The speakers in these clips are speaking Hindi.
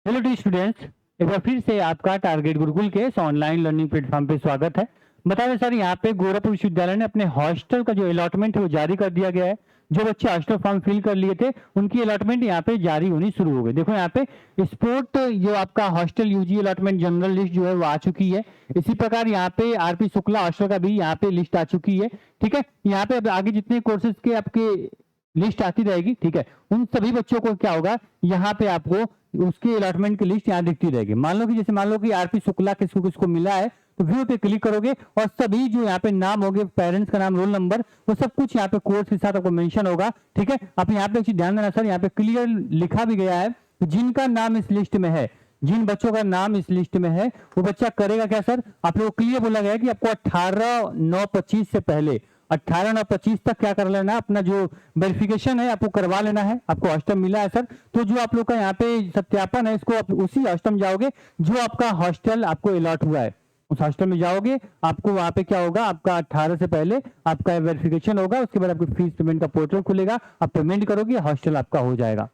हेलो डी स्टूडेंट्स, एक बार फिर से आपका टारगेट गुरुकुल के इस ऑनलाइन लर्निंग प्लेटफॉर्म पे स्वागत है। बता दें सर, यहाँ पे गोरखपुर विश्वविद्यालय ने अपने हॉस्टल का जो अलॉटमेंट है वो जारी कर दिया गया है। जो बच्चे हॉस्टल फॉर्म फिल कर लिए थे उनकी अलॉटमेंट यहाँ पे जारी होनी शुरू हो गई। देखो यहाँ पे स्पोर्ट जो आपका hostel UG allotment general list जो है वो आ चुकी है। इसी प्रकार यहाँ पे आरपी शुक्ला हॉस्टल का भी यहाँ पे लिस्ट आ चुकी है। ठीक है, यहाँ पे अब आगे जितने कोर्सेज के आपके लिस्ट आती रहेगी, ठीक है, उन सभी बच्चों को क्या होगा, यहाँ पे आपको उसके अलॉटमेंट की लिस्ट यहाँ दिखती रहेगी। मान लो कि आरपी शुक्ला किसको किसको मिला है, तो व्यू पे क्लिक करोगे और सभी जो यहाँ पे नाम होंगे, पेरेंट्स का नाम, रोल नंबर, वो सब कुछ यहाँ पे कोर्स के साथ आपको मेंशन होगा। ठीक है, आप यहाँ पे एक चीज ध्यान देना सर, यहाँ पे क्लियर लिखा भी गया है जिनका नाम इस लिस्ट में है, जिन बच्चों का नाम इस लिस्ट में है वो बच्चा करेगा क्या सर, आप लोग क्लियर बोला गया है कि आपको 18/9/25 से पहले 18/9/25 तक क्या कर लेना है, अपना जो वेरिफिकेशन है आपको करवा लेना है। आपको हॉस्टल मिला है सर, तो जो आप लोग का यहाँ पे सत्यापन है, इसको आप उसी हॉस्टल में जाओगे जो आपका हॉस्टल आपको अलॉट हुआ है, उस हॉस्टल में जाओगे। आपको वहां पे क्या होगा, आपका 18 से पहले आपका वेरिफिकेशन होगा, उसके बाद आपको फीस पेमेंट का पोर्टल खुलेगा, आप पेमेंट करोगे, हॉस्टल आपका हो जाएगा।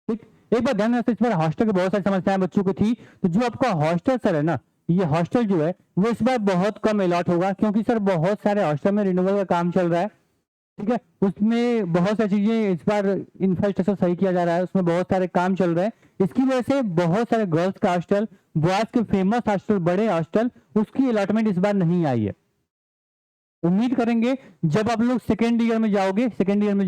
ठीक, एक बार ध्यान रखते, इस बार हॉस्टल की बहुत सारी समस्याएं बच्चों को थी, तो जो आपका हॉस्टल सर है ना, ये हॉस्टल जो है वो इस बार बहुत कम अलॉट होगा, क्योंकि सर बहुत सारे हॉस्टल में रिन्यूअल का काम चल रहा है। ठीक है, उसमें बहुत सारी चीजें, इस बार इंफ्रास्ट्रक्चर सही किया जा रहा है, उसमें बहुत सारे काम चल रहे हैं। इसकी वजह से बहुत सारे गर्ल्स का हॉस्टल, बॉयज के फेमस हॉस्टल, बड़े हॉस्टल, उसकी अलॉटमेंट इस बार नहीं आई है। उम्मीद करेंगे जब आप लोग सेकेंड ईयर में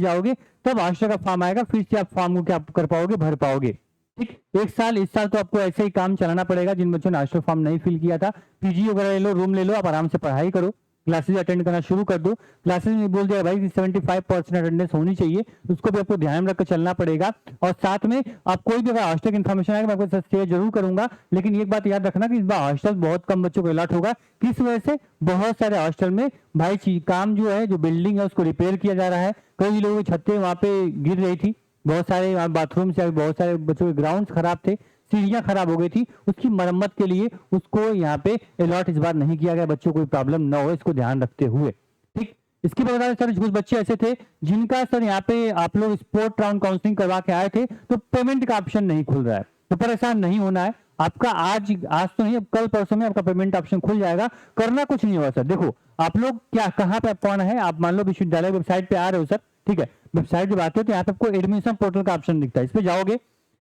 जाओगे तब हॉस्टल का फॉर्म आएगा, फिर से आप फॉर्म को क्या कर पाओगे, भर पाओगे। ठीक, इस साल तो आपको ऐसे ही काम चलाना पड़ेगा। जिन बच्चों ने हॉस्टल फॉर्म नहीं फिल किया था, पीजी वगैरह ले लो, रूम ले लो, आप आराम से पढ़ाई करो, क्लासेज अटेंड करना शुरू कर दो। क्लासेज में बोल दिया भाई 75% अटेंडेंस होनी चाहिए, उसको भी आपको ध्यान रखकर चलना पड़ेगा। और साथ में आप कोई भी अगर हॉस्टल की इन्फॉर्मेशन आएगा, मैं आपके साथ शेयर जरूर करूंगा, लेकिन एक बात याद रखना कि इस बार हॉस्टल बहुत कम बच्चों को अलॉट होगा। किस वजह से, बहुत सारे हॉस्टल में भाई काम जो है, जो बिल्डिंग है उसको रिपेयर किया जा रहा है, कई लोगों की छतें वहां पे गिर रही थी, बहुत सारे बाथरूम से बहुत सारे बच्चों के ग्राउंड खराब थे, सीढ़ियां खराब हो गई थी, उसकी मरम्मत के लिए उसको यहाँ पे अलॉट इस बार नहीं किया गया, बच्चों को कोई प्रॉब्लम ना हो, इसको ध्यान रखते हुए। ठीक, इसके बाद सर कुछ बच्चे ऐसे थे जिनका सर यहाँ पे आप लोग स्पोर्ट राउंड काउंसलिंग करवा के आए थे, तो पेमेंट का ऑप्शन नहीं खुल रहा है, तो परेशान नहीं होना है। आपका आज तो नहीं, अब कल परसों में आपका पेमेंट ऑप्शन खुल जाएगा। करना कुछ नहीं होगा सर, देखो आप लोग क्या, कहाँ पे कौन है, आप मान लो विश्वविद्यालय वेबसाइट पे आ रहे हो सर, ठीक है, वेबसाइट जब आते हो तो यहाँ पे आपको एडमिशन पोर्टल का ऑप्शन दिखता है, इस पे जाओगे,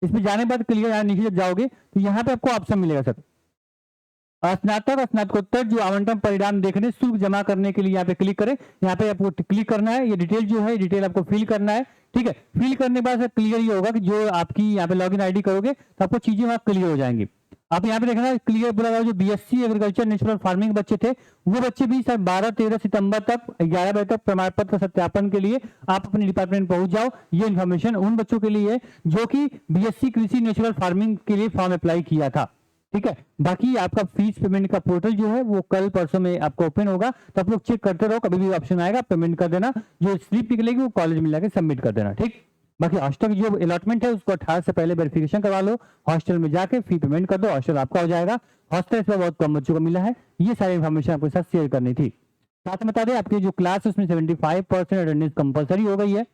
इस पे जाने के बाद क्लियर, यहाँ नीचे जब जाओगे तो यहाँ पे आपको ऑप्शन मिलेगा सर, स्नातक और स्नातकोत्तर जो आवंटन परिणाम देखने, शुल्क जमा करने के लिए यहाँ पे क्लिक करें। यहाँ पे आपको क्लिक करना है, ये डिटेल जो है, डिटेल आपको फिल करना है। ठीक है, फिल करने के बाद क्लियर ये होगा कि जो आपकी यहाँ पे लॉगिन आईडी करोगे तो आपको चीजें वहां क्लियर हो जाएंगी। आप यहाँ पे देखना क्लियर बोला, जो बीएससी एग्रीकल्चर नेचुरल फार्मिंग बच्चे थे, वो बच्चे भी सर 12-13 सितंबर तक 11 बजे तक प्रमाण पत्र सत्यापन के लिए आप अपने डिपार्टमेंट पहुंच जाओ। ये इन्फॉर्मेशन उन बच्चों के लिए है जो कि बीएससी कृषि नेचुरल फार्मिंग के लिए फॉर्म अप्लाई किया था। ठीक है, बाकी आपका फीस पेमेंट का पोर्टल जो है वो कल परसों में आपको ओपन होगा, तो आप लोग चेक करते रहो, कभी भी ऑप्शन आएगा पेमेंट कर देना, जो स्लिप निकलेगी वो कॉलेज में जाकर सबमिट कर देना। ठीक, बाकी हॉस्टल की जो अलॉटमेंट है उसको 18 से पहले वेरिफिकेशन करवा लो, हॉस्टल में जाके फी पेमेंट कर दो, हॉस्टल आपका हो जाएगा। हॉस्टल इसमें बहुत कम बच्चों को मिला है, ये सारी इन्फॉर्मेशन आपके साथ शेयर करनी थी। साथ में बता दें, आपकी जो क्लास है उसमें 75% अटेंडेंस कंपलसरी हो गई है,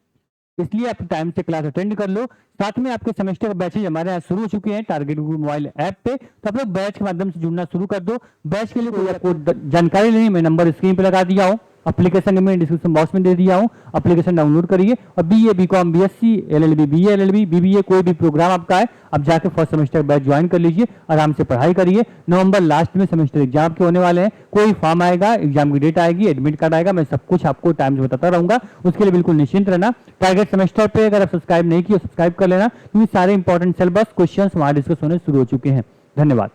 इसलिए आप टाइम से क्लास अटेंड कर लो। साथ में आपके सेमेस्टर बैचेज हमारे यहाँ शुरू हो चुके हैं टारगेट गुरु मोबाइल ऐप पे, तो आप लोग बैच के माध्यम से जुड़ना शुरू कर दो। बैच के लिए कोई आपको जानकारी लेनी, मैं नंबर स्क्रीन पे लगा दिया हूँ, एप्लीकेशन में डिस्क्रिप्शन बॉक्स में दे दिया हूँ, एप्लीकेशन डाउनलोड करिए और BA BCom BSc LLB BA LLB BBA कोई भी प्रोग्राम आपका है, आप जाके फर्स्ट सेमेस्टर बैच ज्वाइन कर लीजिए, आराम से पढ़ाई करिए। नवंबर लास्ट में सेमेस्टर एग्जाम के होने वाले हैं, कोई फॉर्म आएगा, एग्जाम की डेट आएगी, एडमिट कार्ड आएगा, मैं सब कुछ आपको टाइम से बताता रहूंगा, उसके लिए बिल्कुल निश्चिंत रहना। टारगेट सेमेस्टर पे अगर आप सब्सक्राइब नहीं किए सब्सक्राइब कर लेना, क्योंकि सारे इंपॉर्टेंट सिलेबस क्वेश्चंस वहां डिस्कस होने शुरू हो चुके हैं। धन्यवाद।